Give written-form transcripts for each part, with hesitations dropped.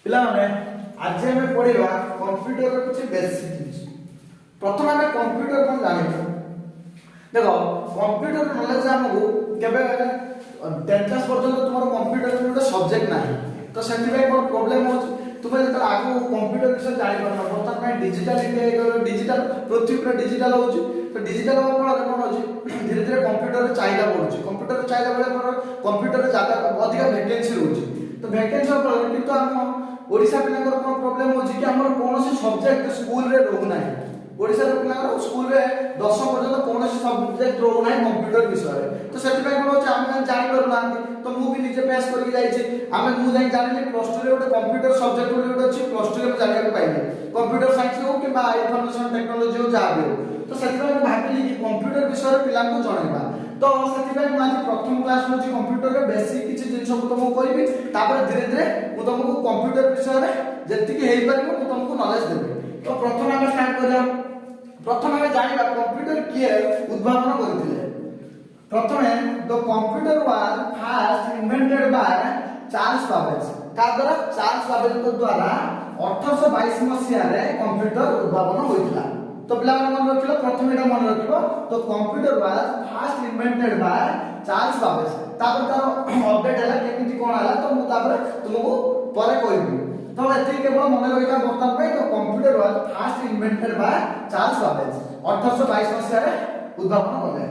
पिलाने आज हमें पढ़िबा कंप्यूटर रो कुछ बेसिक जिनिस। प्रथम हमें कंप्यूटर कोन जानिबा। देखो कंप्यूटर नॉलेज हमको केबे 10 क्लास पर्यंत तुम्हारा कंप्यूटर में गोटे सब्जेक्ट नाही तो सेति भाई कोन प्रॉब्लम हो तुमे जत आगु कंप्यूटर विषय जानि परना बर्तमान में डिजिटल इंडिया डिजिटल पृथ्वी पर डिजिटल होउची तो डिजिटल हो कोन होउची धीरे धीरे कंप्यूटर चाहिदा बढ़ुची कंप्यूटर चाहिदा बळे कंप्यूटर ज्यादा अधिक वैकेंसी रहउची तो वैकेंसी पर किंतु हम ओडिसा पिलांकर कोन प्रॉब्लम होची कि हमर कोनोसी सब्जेक्ट स्कूल रे रहउ नाही ओडिसा पिलांकर स्कूल रे 10 पर्यंत कोनोसी सब्जेक्ट रहउ नाही कंप्यूटर विषय तो सेति भाई कोन होची हम जानि परु नांती तो मु भी निजे पास करके जाईची हमें मु जाई जानिले प्लस 2 रे गोटे कंप्यूटर सब्जेक्ट गोटे अछि प्लस 2 रे जानिया पाइले कंप्यूटर साइंस हो कि बा इंफॉर्मेशन टेक्नोलॉजी हो जा हो तो सेति भाई भाबिली कि कंप्यूटर विषय पिला को जणाइबा तो सेति भाई मु आज प्रथम क्लास में कंप्यूटर रे बेसिक किछि जिंस को तुमको कहबी तापर धीरे धीरे मु तुमको कंप्यूटर विषय रे जति हेई परबो मु तुमको नॉलेज देबे तो प्रथम हम स्टार्ट करिया प्रथम हम जानिबा कंप्यूटर किए उद्भावन करथिले प्रथमे the computer was first invented by Charles Babbage का द्वारा चार्ल्स बाबेज को द्वारा 1822 मसिया रे कंप्यूटर उद्भावन होइतला तो पिला मन रखिलो प्रथम एटा मन रखिबो तो computer was first invented by Charles Babbage तापर तार अपडेट हला केमिति कोन हला तो मु तापर तुमको परे कहबी तो एति केवल मन रहिका बर्तन पे तो computer was first invented by Charles Babbage 1822 मसिया रे उद्भावन होले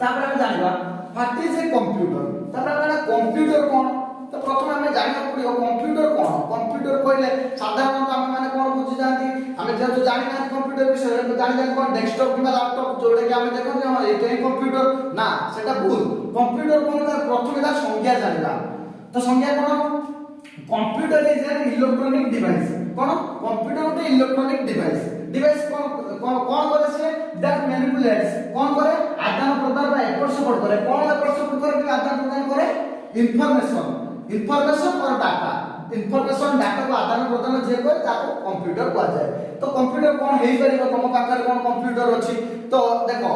तापर हम जानिबा व्हाट इज ए कंप्यूटर तापर हम कंप्यूटर कोन तो प्रथम हमें जानिबा पड़ियो कंप्यूटर कोन कंप्यूटर कहले साधारणतः हम माने कोन बुझि जांती हमें जो जानि ना कंप्यूटर विषय तो जानि जानि कोन डेस्कटॉप किबा लैपटॉप जोड़े के हमें देखो जे हां एते कंप्यूटर ना सेटा भूल कंप्यूटर कोन प्रथम ता संज्ञा जानिबा तो संज्ञा कोन computer is an electronic device कोन कंप्यूटर गोटे इलेक्ट्रॉनिक डिवाइस डिवाइस कोन करे से दैट मैनिपुलेट्स कोन करे आदान प्रदान बा एपट सपोर्ट करे कोन एपट सपोर्ट करे कि आदान प्रदान करे इंफॉर्मेशन और डाटा इंफॉर्मेशन डाटा को आदान प्रदान जे करे ताको कंप्यूटर कहा जाए तो कंप्यूटर कोन हेई परिबो तम पाखरे कोन कंप्यूटर अछि तो देखो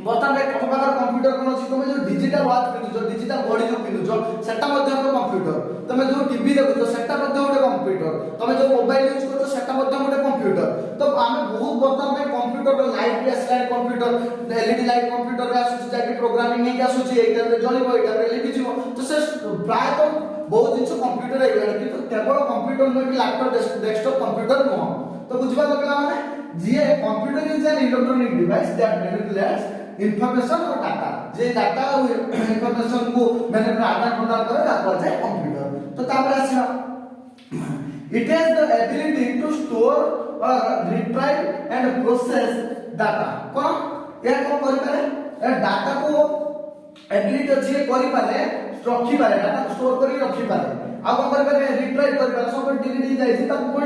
बर्तमान में तम पाखरे कंप्यूटर कोन अछि तुम जो डिजिटल वॉच पिनु जो डिजिटल घड़ी जो पिनु जो सेटा मध्ये को कंप्यूटर तुम जो टीवी देखो सेटा मध्ये गोटे कंप्यूटर तुम जो मोबाइल यूज करो सेटा मध्ये गोटे कंप्यूटर तो आमे बहुत बर्तमान में कंप्यूटर लाइट पे slide computer LED light computer रे आसु जाके प्रोग्रामिंग हे आसु एटा रे जलिबो एटा रे एलईडी जीवो तो से प्राय तो बहुत जिंस कंप्यूटर हे गला किंतु केवल कंप्यूटर में भी लैपटॉप डेस्कटॉप कंप्यूटर नो तो बुझबा लगला माने जे computer is an electronic device that manipulates information और डाटा जे डाटा और इंफॉर्मेशन को मैंने आदान प्रदान करे ताको जाय कंप्यूटर तो तापर आसीना it has the ability to store और रिट्राइव एंड प्रोसेस डाटा कोन या को करि पारे ए डाटा को एबिलिटी अछि करि पारे रखि पारे डाटा स्टोर करि रखि पारे आ को करि पारे रिट्राइव करि पारे सब डिलीट जाय ताको कोन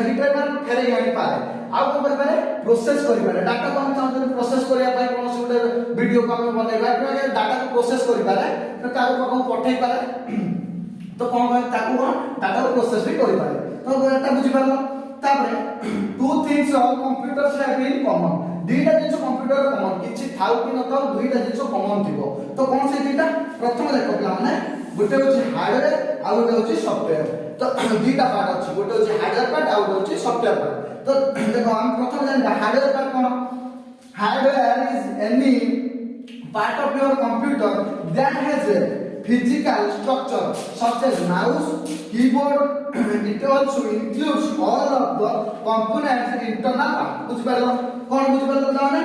रिट्राइव फेरै आनि पारे आ को करि पारे प्रोसेस करि पारे डाटा को हम चाहते प्रोसेस करिया पाए कोन सुडे वीडियो को हम बनेबा कि डाटा को प्रोसेस करि पारे तो ताको को पठै पारे तो कोन भाई ताको डाटा को प्रोसेस भी करि पारे तो एटा बुझि पारलो तापरे two things all computers have been common दुईटा जिंस कंप्यूटर कॉमन किछि थाउ कि न थाउ दुईटा जिंस कॉमन थिबो तो कोन से दुईटा प्रथम देखो पिला माने गोटे होछि हार्डवेयर आ गोटे होछि सॉफ्टवेयर तो दुईटा पार्ट अछि गोटे होछि हार्डवेयर पार्ट आ गोटे होछि सॉफ्टवेयर पार्ट तो देखो हम प्रथम जान hardware part cone hardware is any part of your computer that has a physical structure such as mouse keyboard it also includes all of the components internal part बुझ पालो कोन बुझ पालो माने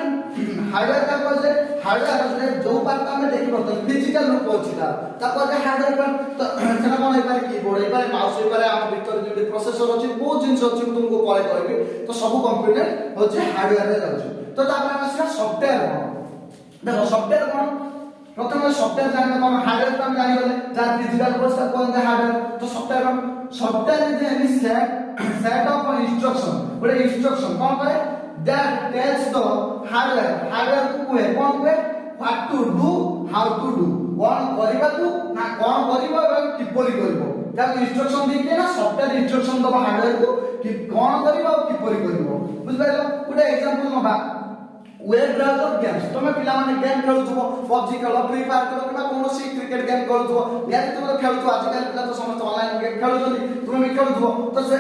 हार्डवेयर का कहले हार्डवेयर रे जो पार्ट हम देखि परत फिजिकल रूप अछि ता कहले हार्डवेयर पार्ट तो सेना कोन हे पारे कीबोर्ड हे पारे माउस हे पारे हम भीतर जे प्रोसेसर अछि बहुत जिंस अछि तुमको पळे कहबी तो सब कंप्यूटर होछि हार्डवेयर रे रहछि तो तापर हम सॉफ्टवेयर कोन देखो सॉफ्टवेयर कोन प्रथम सॉफ्टवेयर जाने कोन हार्डवेयर तो हम जानि गले जा फिजिकल प्रोसेस कोन जे हार्डवेयर तो software is any set of instruction बड़े इंस्ट्रक्शन कोन करे दैट टेल्स द हार्डवेयर को कोहे कोन कोहे what to do how to do कोन करिबा को ना कोन करिबो एवं किपरि करिबो ता इंस्ट्रक्शन दी के ना सॉफ्टवेयर इंस्ट्रक्शन दबा हार्डवेयर को कि कोन करिबो किपरि करिबो बुझ पाइलो गुटे एग्जांपल नबा वेब ब्राउजर गेम्स तुम पिला माने गेम खेलुछो पबजी खेलो फ्री फायर खेलो किबा कौन क्रिकेट गेम खेलुथो निहाती तुम खेलुथो आजिकल पिला तो समस्त ऑनलाइन गेम खेलुछनी तुम भी खेलुथो तो से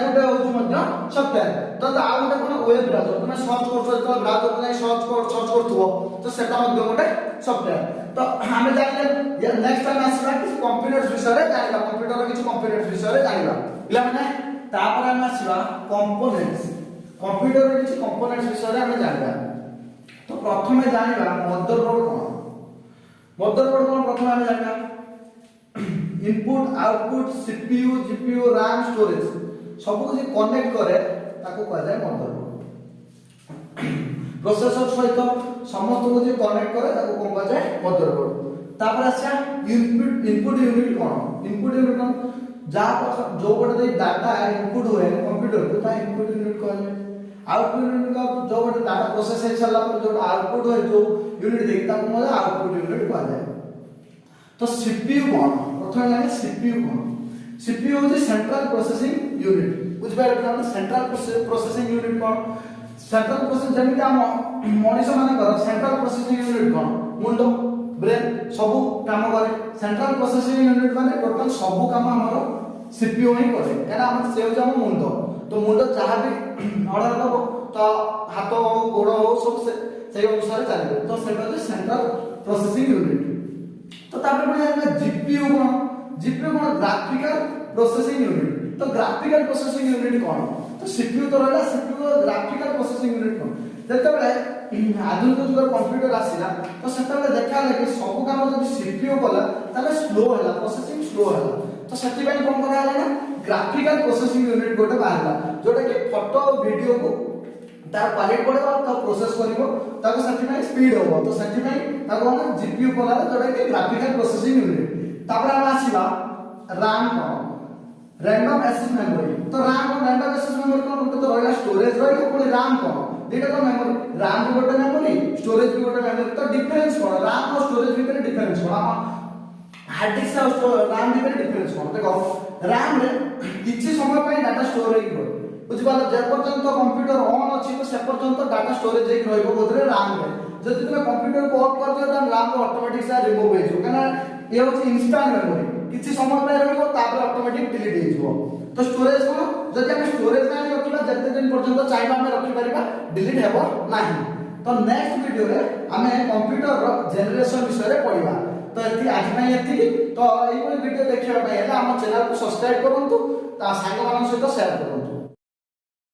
गोटे होची मध्य सॉफ्टवेयर तो आ गोटे कोन वेब ब्राउजर तुम सर्च करछो तो ब्राउजर को सर्च करथुवो तो सेटा मध्य गोटे सॉफ्टवेयर तो हमें जानिले नेक्स्ट टाइम आसीबा कि कंप्यूटर विषय रे जानिबा कंप्यूटर किछ कंपोनेंट्स विषय रे जानिबा पिला माने तापर हम आसीबा कंपोनेंट्स कंप्यूटर रे किछ कंपोनेंट्स विषय रे हम जानिबा तो प्रथमे जानिबा मदरबोर्ड कोन मदरबोर्ड कोन प्रथमे हम जानिबा input output CPU GPU RAM storage सब कुछ कनेक्ट करे ताको कह जाय मदरबोर्ड प्रोसेसर सहित समस्त को जे कनेक्ट करे ताको कोन कह जाय मदरबोर्ड तापर आछा इनपुट यूनिट कोन इनपुट यूनिट कोन जा जो बडे डाटा इनपुट होए कंप्यूटर को ता इनपुट यूनिट कह जाय आउटपुट यूनिट का जो बडे डाटा प्रोसेस हे चला पर जो आउटपुट होए जो यूनिट देख ताको कह जाय आउटपुट यूनिट कह जाय तो सीपीयू कोन प्रथम लागे CPU cone CPU is central processing unit बुझ पारे सेंट्रल प्रोसेसिंग यूनिट कोन सेंट्रल प्रोसेस जेमिति हम मनीष माने कर सेंट्रल प्रोसेसिंग यूनिट कोन मुंडो ब्रेन सब काम करे सेंट्रल प्रोसेसिंग यूनिट माने टोटल सब काम हमरो सीपीयू ही करे एना हम से हो हम मुंडो तो मुंडो जहां भी ऑर्डर दबो तो हाथ हो गोड़ हो सब से अनुसार चलबो तो सेटा जे सेंट्रल प्रोसेसिंग यूनिट तो तापर पड़े जीपीयू कोन जीपीयू कोन ग्राफिकल प्रोसेसिंग यूनिट तो ग्राफिकल प्रोसेसिंग यूनिट कोन तो सीपीयू तो रहला सीपीयू ग्राफिकल प्रोसेसिंग यूनिट कोन जेते बेले आधुनिक जुग कंप्यूटर आसीला तो सेते बेले देखा ले कि सब काम जब सीपीयू कला तबे स्लो होला प्रोसेसिंग स्लो होला तो सेति बेले कोन करा होला ना ग्राफिकल प्रोसेसिंग यूनिट गोटे बाहरला जोटा कि फोटो वीडियो को तार क्वालिटी पड़ेगा तो प्रोसेस करिवो ताको सेति में स्पीड होबो तो सेति में ताको ना जीपीयू कला जोटा कि ग्राफिकल प्रोसेसिंग यूनिट तापर हम आसीबा RAM कोन रैंडम एक्सेस मेमोरी तो RAM और रैंडम एक्सेस मेमोरी कोन तो रहला स्टोरेज रहला पुनी RAM कोन दिटा तो मेमोरी RAM भी गोटे मेमोरी स्टोरेज भी गोटे मेमोरी तो डिफरेंस कोन RAM और स्टोरेज भितर डिफरेंस कोन हार्ड डिस्क और RAM भितर डिफरेंस कोन देखो RAM रे किछि समय पय डाटा स्टोर होई गयो बुझ पालो जे पर्यंत कंप्यूटर ऑन अछि तो से पर्यंत डाटा स्टोरेज होई रहइबो बोधरे RAM रे जदि तुमे कंप्यूटर को ऑफ कर दियो त RAM को ऑटोमेटिक से रिमूव होई जो कना ये होछि इंस्टेंट मेमोरी किछि समय पय रहइबो तापर ऑटोमेटिक डिलीट होई जबो तो स्टोरेज कोन जदि हम स्टोरेज में रखिबा जते दिन पर्यंत चाहबा हम रखि परिबा डिलीट हेबो नाही तो नेक्स्ट वीडियो रे हमें कंप्यूटर रो जनरेशन विषय रे पढिबा तो एति आज में एति तो एई वीडियो देखिबा पय हम चैनल को सब्सक्राइब करंतु ता संग मान सहित शेयर करू।